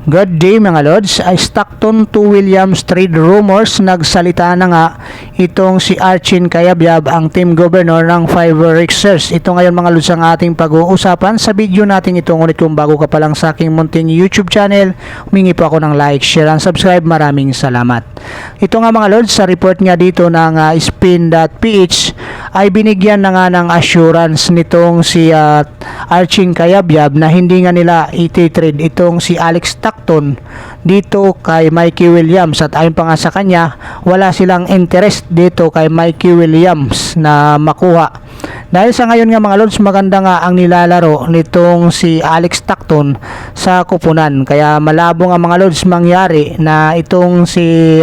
Good day mga Lods, ay Stockton to Williams trade rumors. Nagsalita na nga itong si Archin Cayabyab, ang team governor ng Fiverr Rixers. Ito ngayon mga Lods ang ating pag-uusapan sa video natin ito. Ngunit kung bago ka pa lang sa aking munting YouTube channel, humingi po ako ng like, share, and subscribe. Maraming salamat. Ito nga mga Lods, sa report nga dito ng spin.ph ay binigyan na nga ng assurance nitong si Archin Cayabyab na hindi nga nila iti-trade itong si Alex Stockton dito kay Mikey Williams, at ayon pa nga sa kanya wala silang interest dito kay Mikey Williams na makuha. Dahil sa ngayon nga mga Lods, maganda nga ang nilalaro nitong si Alex Stockton sa kupunan, kaya malabo nga mga Lods mangyari na itong si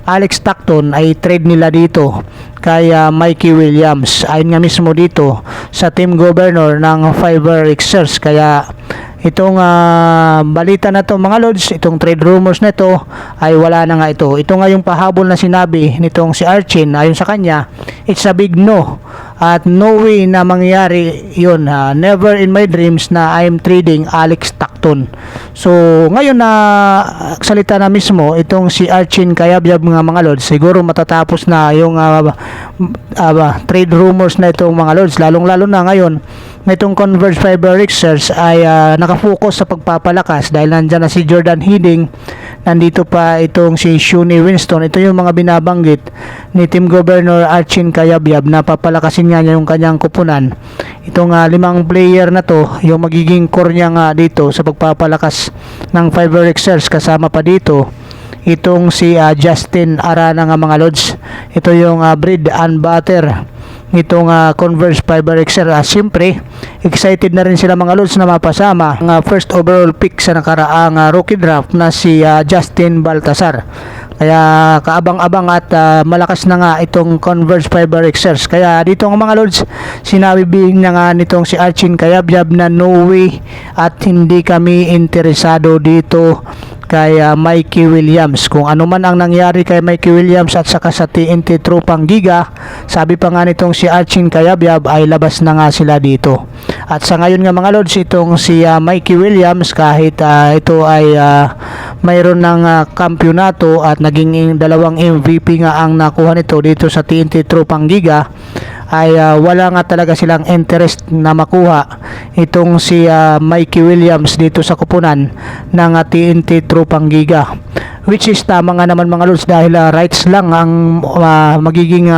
Alex Stockton ay trade nila dito kay Mikey Williams, ayon nga mismo dito sa team governor ng Fiverr Rixers. Kaya itong balita na to mga Lods, itong trade rumors na ito ay wala na nga ito. Ito nga yung pahabol na sinabi nitong si Archin. Ayon sa kanya, it's a big no at no way na mangyari yun. Never in my dreams na I'm trading Alex Stockton. So ngayon na salita na mismo itong si Archin Cayabyab mga Lods, siguro matatapos na yung trade rumors na itong mga Lods, lalong lalo na ngayon na itong Converge Fiverr Rixers ay nakafocus sa pagpapalakas dahil nandyan na si Jordan Hiddink, nandito pa itong si Shuni Winston. Ito yung mga binabanggit ni Team Governor Archin Cayabyab na papalakasin niya yung kanyang kupunan. Itong 5 player na to yung magiging core niya nga dito sa pagpapalakas ng Fiverr Rixers. Kasama pa dito itong si Justin Arana nga mga Lods. Ito yung bread and butter nitong Converge Fiverr Rixers. Siyempre excited na rin sila mga Lods na mapasama ang first overall pick sa nakaraang rookie draft na si Justin Baltasar. Kaya kaabang-abang at malakas na nga itong Converge Fiverr Rixers. Kaya dito nga mga Lods, sinabi na nga nitong si Archin Cayabyab na no way at hindi kami interesado dito kay Mikey Williams. Kung ano man ang nangyari kay Mikey Williams at saka sa TNT Tropang Giga, sabi pa nga nitong si Archin Cayabyab ay labas na nga sila dito. At sa ngayon nga mga Lods, itong si Mikey Williams, kahit ito ay mayroon ng kampyonato at naging 2 MVP nga ang nakuha nito dito sa TNT Tropang Giga, ay wala nga talaga silang interest na makuha itong si Mikey Williams dito sa kupunan ng TNT Tropang Giga, which is tama nga naman mga Lods, dahil rights lang ang magiging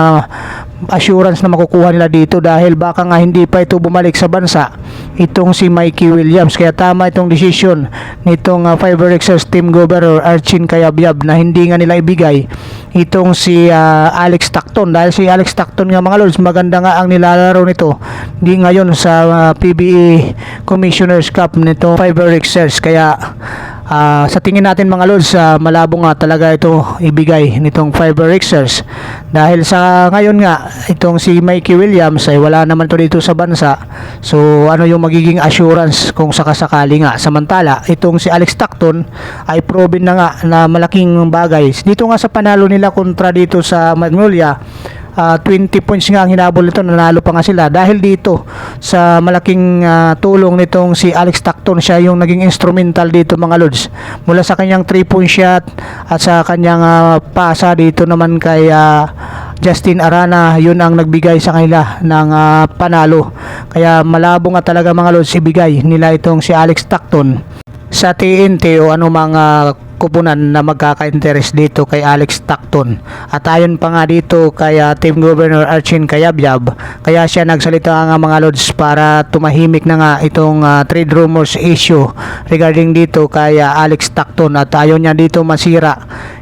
assurance na makukuha nila dito, dahil baka nga hindi pa ito bumalik sa bansa itong si Mikey Williams. Kaya tama itong decision nitong Fiverr Rixers team governor Archin Cayabyab na hindi nga nila ibigay itong si Alex Stockton, dahil si Alex Stockton nga mga Lods, maganda nga ang nilalaro nito di ngayon sa PBA Commissioner's Cup nito Fiverr Rixers. Kaya sa tingin natin mga Lods, malabo nga talaga ito ibigay nitong Fiverr Rixers, dahil sa ngayon nga itong si Mikey Williams ay wala naman ito dito sa bansa. So ano yung magiging assurance kung sakasakali nga? Samantala itong si Alex Stockton ay proven na nga na malaking bagay dito nga sa panalo nila kontra dito sa Magnolia. 20 points nga ang hinabol nito, nanalo pa nga sila dahil dito sa malaking tulong nitong si Alex Stockton. Siya yung naging instrumental dito mga Lods, mula sa kanyang 3-point shot at sa kanyang pasa dito naman kay Justin Arana, yun ang nagbigay sa kanila ng panalo. Kaya malabo nga talaga mga Lods ibigay nila itong si Alex Stockton sa TNT o anumang kupunan na magkaka-interest dito kay Alex Stockton. At ayon pa nga dito kay team governor Archin Cayabyab, kaya siya nagsalita nga mga Lods para tumahimik na nga itong trade rumors issue regarding dito kay Alex Stockton, at ayon niya dito masira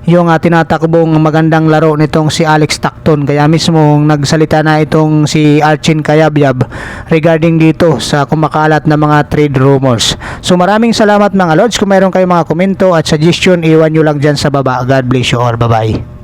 yung tinatakbong magandang laro nitong si Alex Stockton. Kaya mismo nagsalita na itong si Archin Cayabyab regarding dito sa kumakalat na mga trade rumors. So maraming salamat mga Lods. Kung mayroon kayong mga komento at suggestion, iwan nyo lang dyan sa baba. God bless you all. Bye bye.